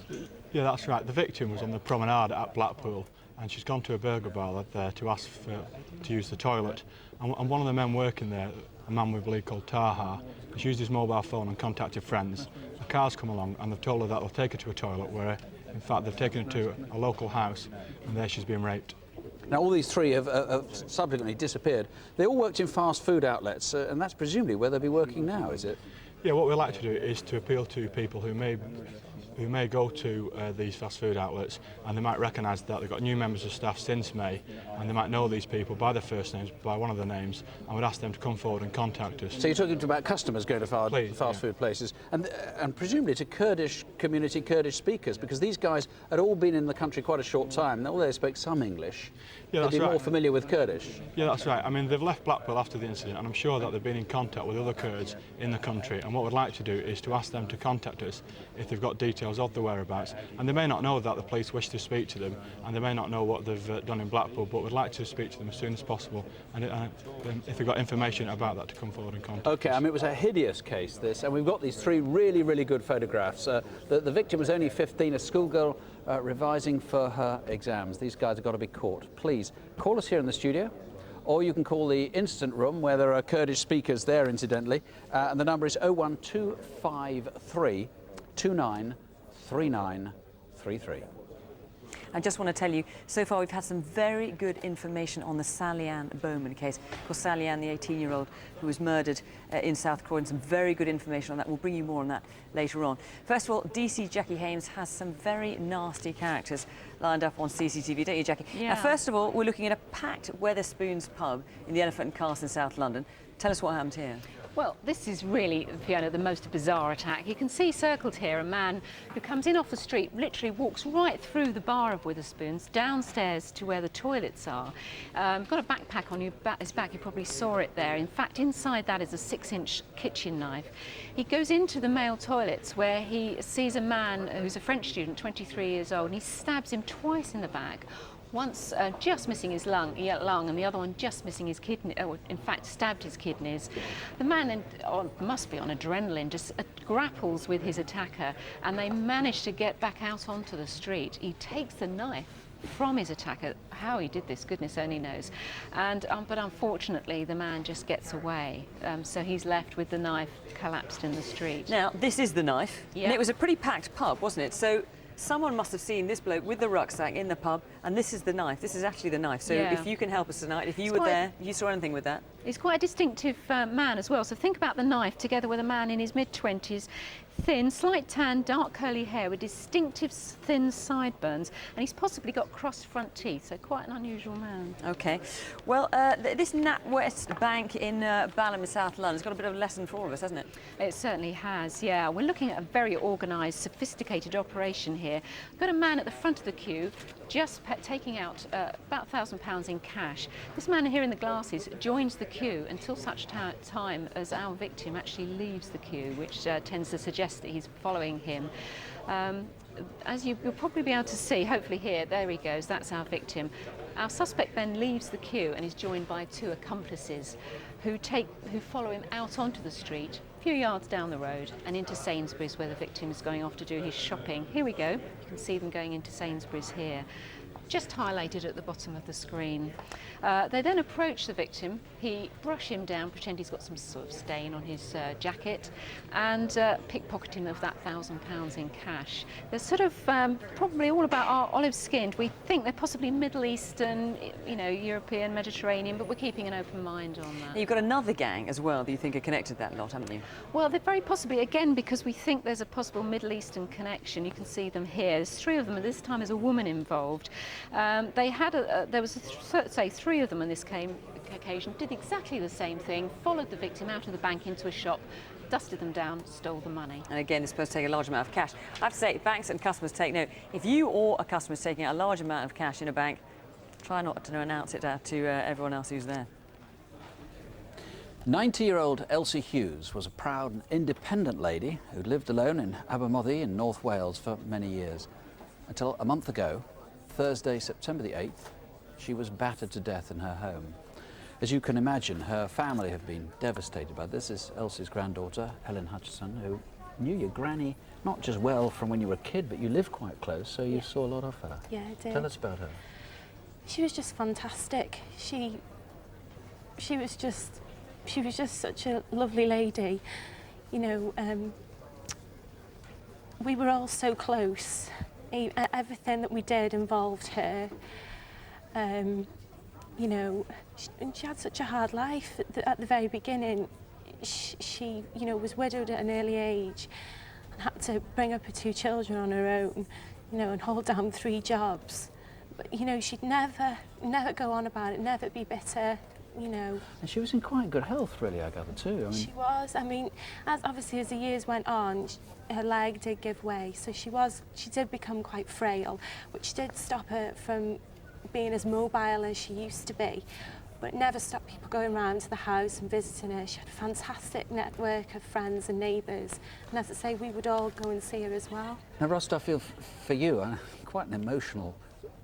Yeah, that's right. The victim was on the promenade at Blackpool, and she's gone to a burger bar there to ask to use the toilet. And one of the men working there, a man we believe called Taha, has used his mobile phone and contacted friends. A car's come along and they've told her that they'll take her to a toilet, where in fact they've taken her to a local house, and there she's been raped. Now, all these 3 have subsequently disappeared. They all worked in fast food outlets, and that's presumably where they'll be working now, is it? Yeah, what we like to do is to appeal to people who may go to these fast food outlets, and they might recognise that they've got new members of staff since May, and they might know these people by their first names, by one of their names, and would ask them to come forward and contact us. So you're talking about customers going to fast food places, and presumably to Kurdish community, Kurdish speakers, because these guys had all been in the country quite a short time. Although they spoke some English, they'd be more familiar with Kurdish. Yeah, that's right. I mean, they've left Blackpool after the incident, and I'm sure that they've been in contact with other Kurds in the country, and what we'd like to do is to ask them to contact us if they've got details of the whereabouts. And they may not know that the police wish to speak to them, and they may not know what they've done in Blackpool, but we'd like to speak to them as soon as possible, and if they've got information about that, to come forward and contact us. OK, I mean, it was a hideous case, this, and we've got these 3 really, really good photographs. The victim was only 15, a schoolgirl revising for her exams. These guys have got to be caught. Please, call us here in the studio, or you can call the instant room, where there are Kurdish speakers there, incidentally, and the number is 01253 293933. I just want to tell you, so far we've had some very good information on the Salianne Bowman case. Of course, Salianne, the 18-year-old who was murdered in South Croydon, some very good information on that. We'll bring you more on that later on. First of all, DC Jackie Haynes has some very nasty characters lined up on CCTV, don't you, Jackie? Yeah. Now, first of all, we're looking at a packed Wetherspoons pub in the Elephant and Castle in South London. Tell us what happened here. Well, this is really, Fiona, the most bizarre attack. You can see circled here a man who comes in off the street, literally walks right through the bar of Wetherspoons, downstairs to where the toilets are. Got a backpack on his back, you probably saw it there. In fact, inside that is a 6-inch kitchen knife. He goes into the male toilets where he sees a man who's a French student, 23 years old, and he stabs him twice in the back. Once just missing his lung, and the other one just missing his kidney, in fact stabbed his kidneys. The man must be on adrenaline, just grapples with his attacker, and they manage to get back out onto the street. He takes the knife from his attacker. How he did this, goodness only knows. And but unfortunately, the man just gets away. So he's left with the knife collapsed in the street. Now, this is the knife, and it was a pretty packed pub, wasn't it? So Someone must have seen this bloke with the rucksack in the pub, and this is the knife. This is actually the knife. So Yeah. if you can help us tonight, if you were there, if you saw anything with that. He's quite a distinctive man as well. So think about the knife together with a man in his mid-20s, thin, slight tan, dark curly hair with distinctive thin sideburns, and he's possibly got crossed front teeth, so quite an unusual man. Okay. Well, this NatWest Bank in Balham in South London has got a bit of a lesson for all of us, hasn't it? It certainly has, yeah. We're looking at a very organised, sophisticated operation here. We've got a man at the front of the queue just taking out about £1,000 in cash. This man here in the glasses joins the queue until such time as our victim actually leaves the queue, which tends to suggest that he's following him. As you'll probably be able to see, hopefully here, there he goes, that's our victim. Our suspect then leaves the queue and is joined by 2 accomplices who follow him out onto the street, a few yards down the road, and into Sainsbury's, where the victim is going off to do his shopping. Here we go. You can see them going into Sainsbury's here, just highlighted at the bottom of the screen. They then approach the victim. He brush him down, pretend he's got some sort of stain on his jacket, and pickpocket him of that £1,000 in cash. They're sort of probably all about our olive-skinned. We think they're possibly Middle Eastern, you know, European, Mediterranean, but we're keeping an open mind on that. You've got another gang as well that you think are connected to that lot, haven't you? Well, they're very possibly, again, because we think there's a possible Middle Eastern connection. You can see them here. There's 3 of them, and this time there's a woman involved. There was, say, 3 of them on this occasion, did exactly the same thing, followed the victim out of the bank into a shop, dusted them down, stole the money. And again, it's supposed to take a large amount of cash. I have to say, banks and customers take note. If you or a customer is taking out a large amount of cash in a bank, try not to announce it to everyone else who's there. 90-year-old Elsie Hughes was a proud and independent lady who lived alone in Abermothy in North Wales for many years. Until a month ago, Thursday, September the 8th, she was battered to death in her home. As you can imagine, her family have been devastated by this. This is Elsie's granddaughter, Helen Hutchison, who knew your granny not just well from when you were a kid, but you lived quite close, so you saw a lot of her. Yeah, I did. Tell us about her. She was just fantastic. She was just such a lovely lady. You know, we were all so close. Everything that we did involved her. You know, she had such a hard life at the very beginning. She, you know, was widowed at an early age and had to bring up her 2 children on her own, you know, and hold down 3 jobs. But, you know, she'd never go on about it, never be bitter, you know. And she was in quite good health, really, I gather, too. I mean... She was. I mean, obviously as the years went on, her leg did give way, so she did become quite frail, which did stop her from being as mobile as she used to be, but it never stopped people going around to the house and visiting her. She had a fantastic network of friends and neighbours, and as I say, we would all go and see her as well. Now, Rost, I feel for you, quite an emotional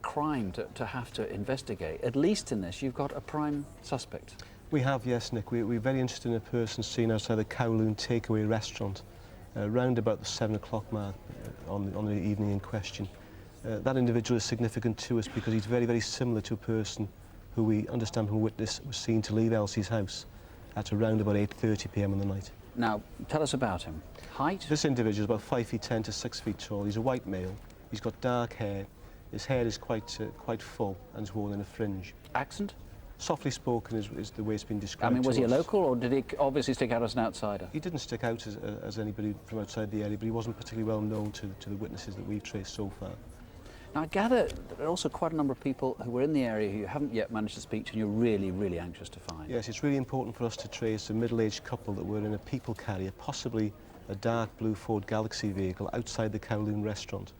crime to have to investigate. At least in this, you've got a prime suspect. We have, yes, Nick. We're very interested in a person seen outside the Kowloon takeaway restaurant round about the 7 o'clock mark on the evening in question. That individual is significant to us because he's very, very similar to a person who we understand from a witness was seen to leave Elsie's house at around about 8:30 p.m. in the night. Now, tell us about him. Height? This individual is about 5'10" to 6 feet tall. He's a white male. He's got dark hair. His hair is quite full and is worn in a fringe. Accent? Softly spoken is the way it's been described. I mean, was he a us. local, or did he obviously stick out as an outsider? He didn't stick out as anybody from outside the area, but he wasn't particularly well known to the witnesses that we've traced so far. Now, I gather there are also quite a number of people who were in the area who you haven't yet managed to speak to, and you're really, really anxious to find. Yes, it's really important for us to trace a middle-aged couple that were in a people carrier, possibly a dark blue Ford Galaxy vehicle, outside the Kowloon restaurant.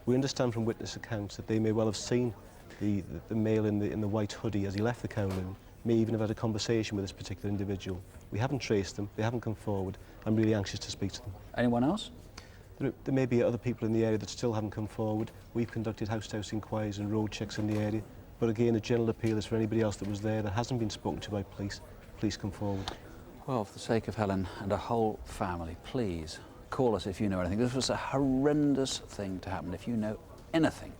We understand from witness accounts that they may well have seen the male in the white hoodie as he left the Kowloon, may even have had a conversation with this particular individual. We haven't traced them, they haven't come forward. I'm really anxious to speak to them. Anyone else? There may be other people in the area that still haven't come forward. We've conducted house-to-house inquiries and road checks in the area. But again, a general appeal is for anybody else that was there that hasn't been spoken to by police, please come forward. Well, for the sake of Helen and her whole family, please call us if you know anything. This was a horrendous thing to happen. If you know anything,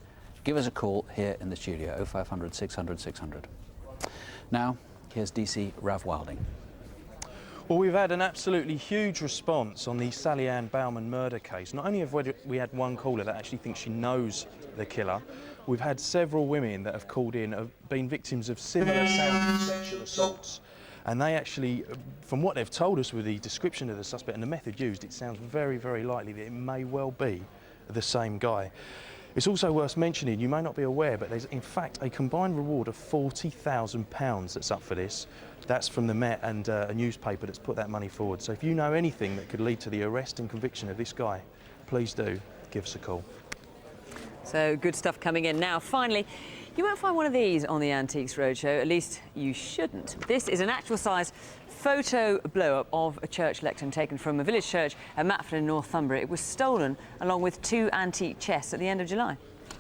give us a call here in the studio, 0500 600 600. Now, here's DC Rav Wilding. Well, we've had an absolutely huge response on the Salianne Bowman murder case. Not only have we had one caller that actually thinks she knows the killer, we've had several women that have called in, have been victims of similar sexual assaults. And they actually, from what they've told us with the description of the suspect and the method used, it sounds very, very likely that it may well be the same guy. It's also worth mentioning, you may not be aware, but there's in fact a combined reward of £40,000 that's up for this. That's from the Met and a newspaper that's put that money forward. So if you know anything that could lead to the arrest and conviction of this guy, please do give us a call. So good stuff coming in. Now, finally, you won't find one of these on the Antiques Roadshow, at least you shouldn't. This is an actual size photo blow-up of a church lectern taken from a village church at Matford in Northumbria. It was stolen along with 2 antique chests at the end of July.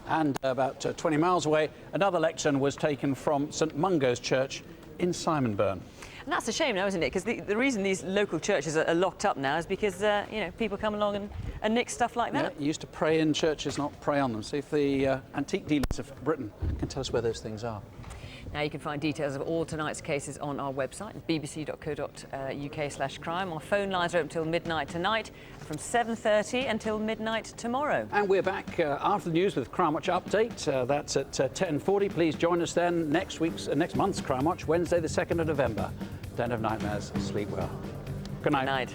And about 20 miles away, another lectern was taken from St Mungo's Church in Simonburn. And that's a shame now, isn't it? Because the reason these local churches are locked up now is because, you know, people come along and nick stuff like that. Yeah, you used to pray in churches, not prey on them. See if the antique dealers of Britain can tell us where those things are. Now you can find details of all tonight's cases on our website, bbc.co.uk/crime. Our phone lines are open until midnight tonight, from 7:30 until midnight tomorrow. And we're back after the news with Crimewatch Update. That's at 10:40. Please join us then next month's Crimewatch, Wednesday the 2nd of November. Den of Nightmares. Sleep well. Good night. Good night.